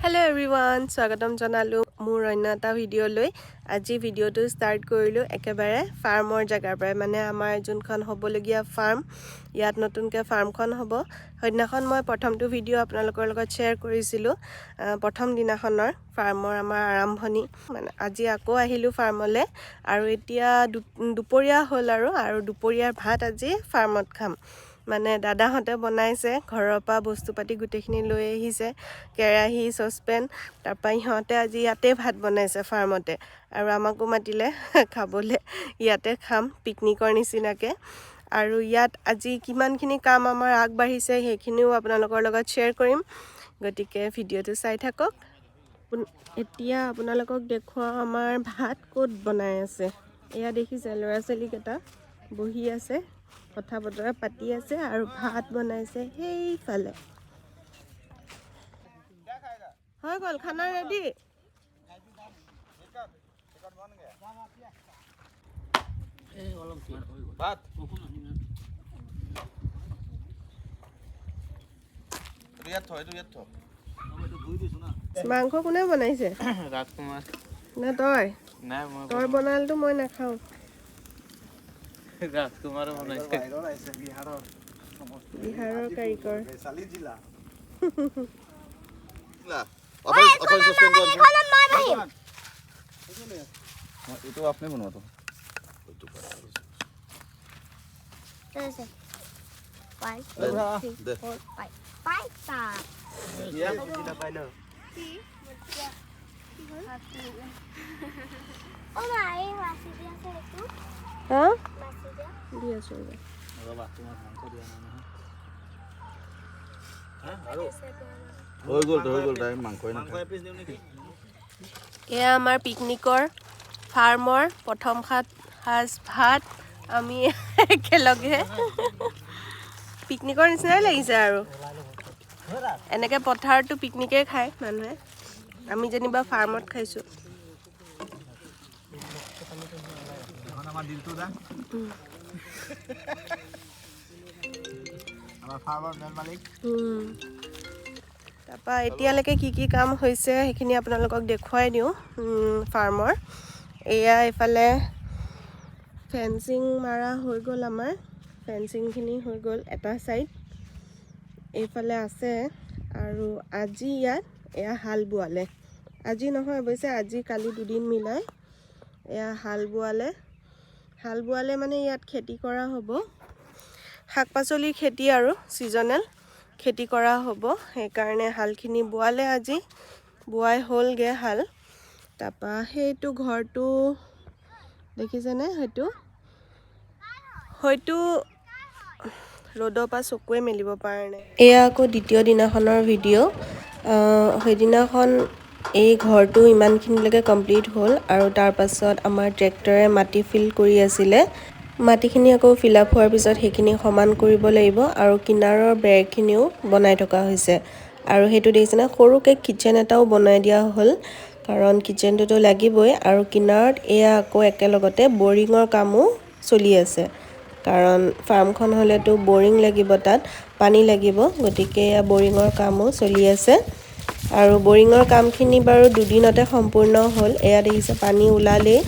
Hello everyone, swagatam janalu mur onno eta video loi aji video to start korilu ekebare farmer jagar pare mane amar junkhon hobologia farm yat notunke farm khon hobo hoidnakhon moi prothom tu video apnalokor logot share korisilu prothom dinakhonor farmer amar arambhoni mane aji ako ahilu farmole aru etia duporia hol aru duporiar bhat aji farmot kham মানে দাদা হতে বনাইছে ঘৰৰ পৰা বস্তু পাতি গুটেখিনি লৈ আহিছে কেৰাহী সসপেন তাৰপা ইহঁতে আজি ইয়াতে ভাত বনাইছে ফাৰ্মতে আৰু আমাকো মাতিলে খাবলে ইয়াতে খাম পিকনিকৰ নিচিনাকে আৰু ইয়াত আজি কিমানখিনি কাম আমাৰ আগবাঢ়িছে হেখিনিও আপোনালোকৰ লগত শেয়াৰ কৰিম গতিকে ভিডিওটো চাই থাকক এতিয়া আপোনালোকক দেখুৱা আমাৰ ভাত কোট বনাই আছে এয়া দেখিছে লৰা চলি কেটা বহি আছে কথা বতৰা পাতি আছে আৰু ভাত বনাইছে হেই ফালে হৈ গল খানা ৰেডি ভাত মাংস কোনে বনাইছে ৰাজকুমাৰ না তই নাই মই তই বনালটো মই নাখাও ৰাজকুমাৰ বনাইছে বিহাৰৰ কাৰিকৰ চালি জিলা এইটো আপনি বনোৱাটো এয়া আমাৰ পিকনিকৰ ফাৰ্মৰ প্ৰথম সাজ ভাত আমি একেলগে পিকনিকৰ নিচিনাই লাগিছে আৰু এনেকে পথাৰটো পিকনিকে খায় মানুহে আমি যেনিবা ফাৰ্মত খাইছো আমাৰ দিলটো দা আমাৰ ফাৰ্মৰ মেন মালিক তাৰপা এতিয়ালৈকে কি কাম হৈছে সেইখিনি আপোনালোকক দেখুৱাই দিওঁ ফাৰ্মৰ এয়া ইফালে ফেন্সিং মাৰা হৈ গ'ল আমাৰ ফেন্সিংখিনি হৈ গ'ল এটা সাইড এইফালে আছে আৰু আজি ইয়াত এয়া হাল বোৱালে আজি নহয় অৱশ্যে আজি কালি দুদিন মিলাই এয়া হাল বোৱালে মানে ইয়াত খেতি কৰা হ'ব শাক পাচলিৰ খেতি আৰু সিজনেল খেতি কৰা হ'ব সেইকাৰণে হালখিনি বোৱালে আজি বোৱাই হ'লগে হাল তাৰপা সেইটো ঘৰটো দেখিছেনে হয়তো ৰ'দৰ পৰা চকুৱে মেলিব পৰা নাই এয়া আকৌ দ্বিতীয় দিনাখনৰ ভিডিঅ' সেইদিনাখন এই ঘৰটো ইমানখিনিলৈকে কমপ্লিট হ'ল আৰু তাৰ পাছত আমাৰ ট্ৰেক্টৰে মাটি ফিল কৰি আছিলে মাটিখিনি আকৌ ফিল আপ হোৱাৰ পিছত সেইখিনি সমান কৰিব লাগিব আৰু কিনাৰৰ বেৰখিনিও বনাই থকা হৈছে আৰু সেইটো দেখিছেনে সৰুকে কিচেন এটাও বনাই দিয়া হ'ল কাৰণ কিচেনটোতো লাগিবই আৰু কিনাৰত এয়া আকৌ একেলগতে বৰিঙৰ কামো চলি আছে কাৰণ ফাৰ্মখন হ'লেতো বৰিং লাগিব তাত পানী লাগিব গতিকে এয়া বৰিঙৰ কামো চলি আছে আৰু বৰিঙৰ কামখিনি বাৰু দুদিনতে সম্পূৰ্ণ হ'ল এয়া দেখিছে পানী ওলালেই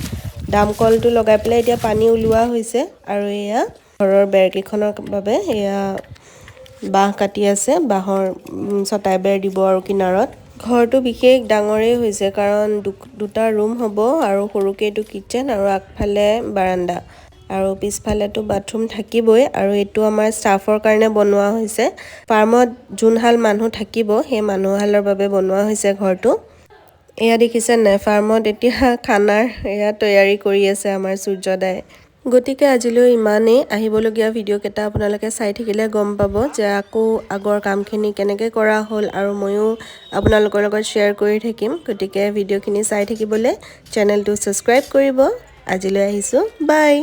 দামকলটো লগাই পেলাই এতিয়া পানী ওলোৱা হৈছে আৰু এয়া ঘৰৰ বেৰকেইখনৰ বাবে এয়া বাঁহ কাটি আছে বাঁহৰ ছটাই বেৰ দিব আৰু কিনাৰত ঘৰটো বিশেষ ডাঙৰেই হৈছে কাৰণ দুটা ৰুম হ'ব আৰু সৰুকেইটো কিচেন আৰু আগফালে বাৰান্দা আৰু পিছফালেতো বাথৰুম থাকিবই আৰু এইটো আমাৰ ষ্টাফৰ কাৰণে বনোৱা হৈছে ফাৰ্মত যোনহাল মানুহ থাকিব সেই মানুহহালৰ বাবে বনোৱা হৈছে ঘৰটো এয়া দেখিছে নাই ফাৰ্মত এতিয়া খানাৰ এয়া তৈয়াৰী কৰি আছে আমাৰ সূৰ্যদাই গতিকে আজিলৈ ইমানেই আহিবলগীয়া ভিডিঅ' কেইটা আপোনালোকে চাই থাকিলে গম পাব যে আকৌ আগৰ কামখিনি কেনেকৈ কৰা হ'ল আৰু ময়ো আপোনালোকৰ লগত শ্বেয়াৰ কৰি থাকিম গতিকে ভিডিঅ'খিনি চাই থাকিবলৈ চেনেলটো ছাবস্ক্ৰাইব কৰিব আজিলৈ আহিছোঁ বাই